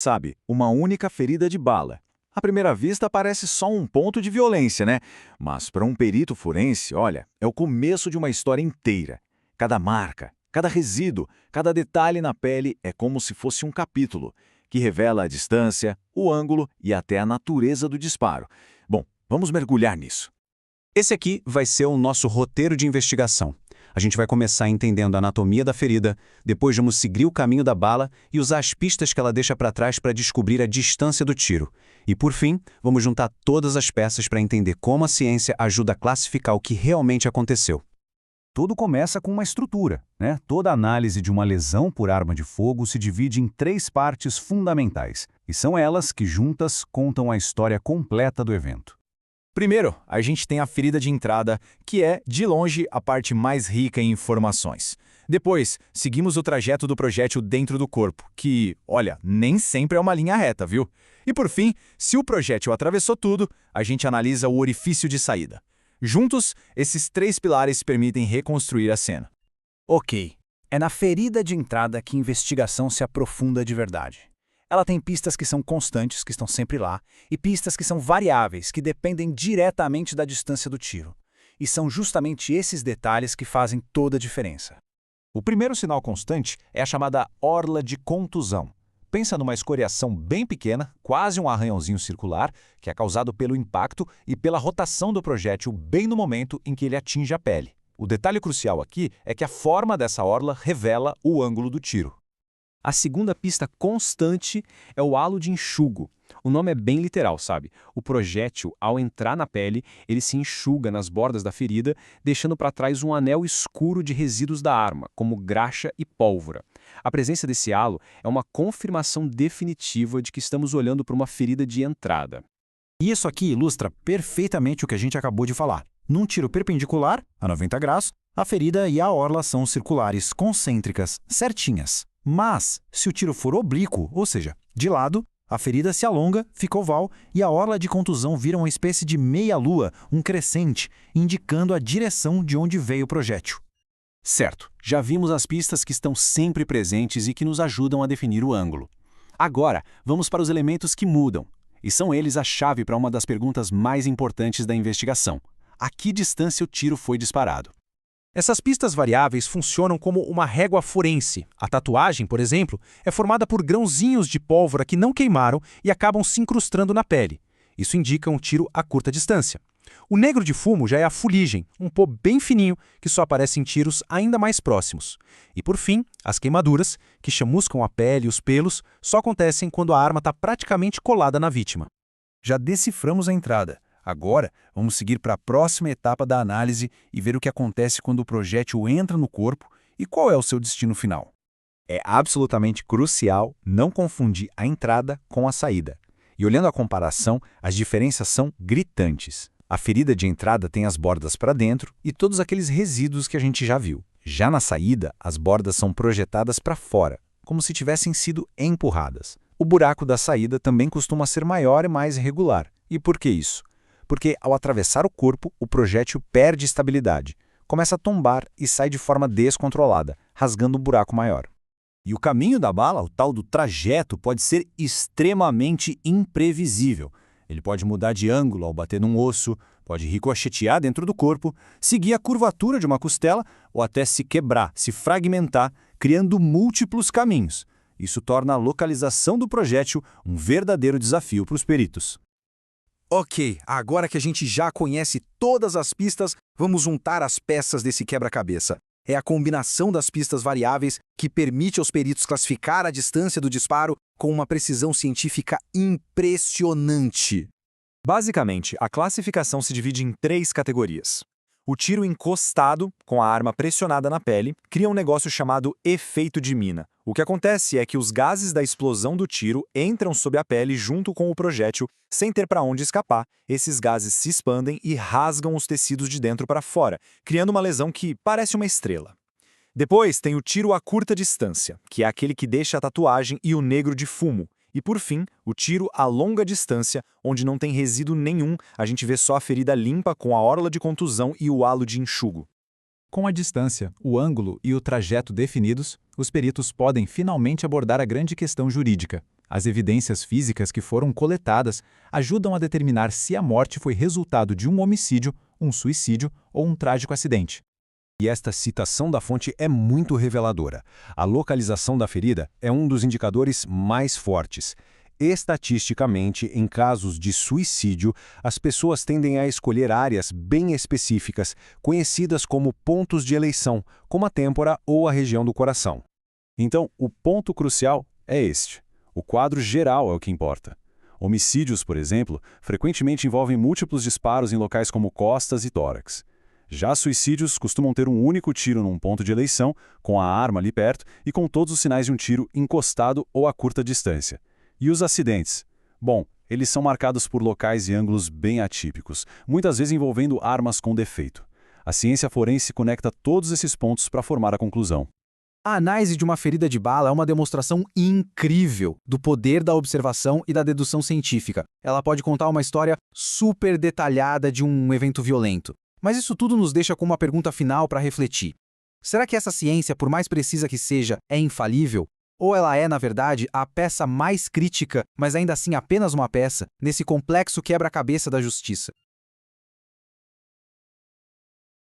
Sabe, uma única ferida de bala. À primeira vista parece só um ponto de violência, né? Mas para um perito forense, olha, é o começo de uma história inteira. Cada marca, cada resíduo, cada detalhe na pele é como se fosse um capítulo, que revela a distância, o ângulo e até a natureza do disparo. Bom, vamos mergulhar nisso. Esse aqui vai ser o nosso roteiro de investigação. A gente vai começar entendendo a anatomia da ferida, depois vamos seguir o caminho da bala e usar as pistas que ela deixa para trás para descobrir a distância do tiro. E por fim, vamos juntar todas as peças para entender como a ciência ajuda a classificar o que realmente aconteceu. Tudo começa com uma estrutura, né? Toda análise de uma lesão por arma de fogo se divide em 3 partes fundamentais, e são elas que juntas contam a história completa do evento. Primeiro, a gente tem a ferida de entrada, que é, de longe, a parte mais rica em informações. Depois, seguimos o trajeto do projétil dentro do corpo, que, olha, nem sempre é uma linha reta, viu? E por fim, se o projétil atravessou tudo, a gente analisa o orifício de saída. Juntos, esses 3 pilares permitem reconstruir a cena. Ok, é na ferida de entrada que a investigação se aprofunda de verdade. Ela tem pistas que são constantes, que estão sempre lá, e pistas que são variáveis, que dependem diretamente da distância do tiro. E são justamente esses detalhes que fazem toda a diferença. O primeiro sinal constante é a chamada orla de contusão. Pensa numa escoriação bem pequena, quase um arranhãozinho circular, que é causado pelo impacto e pela rotação do projétil bem no momento em que ele atinge a pele. O detalhe crucial aqui é que a forma dessa orla revela o ângulo do tiro. A segunda pista constante é o halo de enxugo. O nome é bem literal, sabe? O projétil, ao entrar na pele, ele se enxuga nas bordas da ferida, deixando para trás um anel escuro de resíduos da arma, como graxa e pólvora. A presença desse halo é uma confirmação definitiva de que estamos olhando para uma ferida de entrada. E isso aqui ilustra perfeitamente o que a gente acabou de falar. Num tiro perpendicular, a 90 graus, a ferida e a orla são circulares, concêntricas, certinhas. Mas, se o tiro for oblíquo, ou seja, de lado, a ferida se alonga, fica oval e a orla de contusão vira uma espécie de meia-lua, um crescente, indicando a direção de onde veio o projétil. Certo, já vimos as pistas que estão sempre presentes e que nos ajudam a definir o ângulo. Agora, vamos para os elementos que mudam. E são eles a chave para uma das perguntas mais importantes da investigação. A que distância o tiro foi disparado? Essas pistas variáveis funcionam como uma régua forense. A tatuagem, por exemplo, é formada por grãozinhos de pólvora que não queimaram e acabam se incrustando na pele. Isso indica um tiro a curta distância. O negro de fumo já é a fuligem, um pó bem fininho que só aparece em tiros ainda mais próximos. E por fim, as queimaduras, que chamuscam a pele e os pelos, só acontecem quando a arma está praticamente colada na vítima. Já deciframos a entrada. Agora, vamos seguir para a próxima etapa da análise e ver o que acontece quando o projétil entra no corpo e qual é o seu destino final. É absolutamente crucial não confundir a entrada com a saída. E olhando a comparação, as diferenças são gritantes. A ferida de entrada tem as bordas para dentro e todos aqueles resíduos que a gente já viu. Já na saída, as bordas são projetadas para fora, como se tivessem sido empurradas. O buraco da saída também costuma ser maior e mais irregular. E por que isso? Porque, ao atravessar o corpo, o projétil perde estabilidade, começa a tombar e sai de forma descontrolada, rasgando um buraco maior. E o caminho da bala, o tal do trajeto, pode ser extremamente imprevisível. Ele pode mudar de ângulo ao bater num osso, pode ricochetear dentro do corpo, seguir a curvatura de uma costela ou até se quebrar, se fragmentar, criando múltiplos caminhos. Isso torna a localização do projétil um verdadeiro desafio para os peritos. Ok, agora que a gente já conhece todas as pistas, vamos juntar as peças desse quebra-cabeça. É a combinação das pistas variáveis que permite aos peritos classificar a distância do disparo com uma precisão científica impressionante. Basicamente, a classificação se divide em 3 categorias. O tiro encostado, com a arma pressionada na pele, cria um negócio chamado efeito de mina. O que acontece é que os gases da explosão do tiro entram sob a pele junto com o projétil, sem ter para onde escapar. Esses gases se expandem e rasgam os tecidos de dentro para fora, criando uma lesão que parece uma estrela. Depois tem o tiro a curta distância, que é aquele que deixa a tatuagem e o negro de fumo. E por fim, o tiro a longa distância, onde não tem resíduo nenhum, a gente vê só a ferida limpa com a orla de contusão e o halo de enxugo. Com a distância, o ângulo e o trajeto definidos, os peritos podem finalmente abordar a grande questão jurídica. As evidências físicas que foram coletadas ajudam a determinar se a morte foi resultado de um homicídio, um suicídio ou um trágico acidente. E esta citação da fonte é muito reveladora. A localização da ferida é um dos indicadores mais fortes. Estatisticamente, em casos de suicídio, as pessoas tendem a escolher áreas bem específicas, conhecidas como pontos de eleição, como a têmpora ou a região do coração. Então, o ponto crucial é este. O quadro geral é o que importa. Homicídios, por exemplo, frequentemente envolvem múltiplos disparos em locais como costas e tórax. Já suicídios costumam ter um único tiro num ponto de eleição, com a arma ali perto e com todos os sinais de um tiro encostado ou a curta distância. E os acidentes? Bom, eles são marcados por locais e ângulos bem atípicos, muitas vezes envolvendo armas com defeito. A ciência forense conecta todos esses pontos para formar a conclusão. A análise de uma ferida de bala é uma demonstração incrível do poder da observação e da dedução científica. Ela pode contar uma história super detalhada de um evento violento. Mas isso tudo nos deixa com uma pergunta final para refletir. Será que essa ciência, por mais precisa que seja, é infalível? Ou ela é, na verdade, a peça mais crítica, mas ainda assim apenas uma peça, nesse complexo quebra-cabeça da justiça?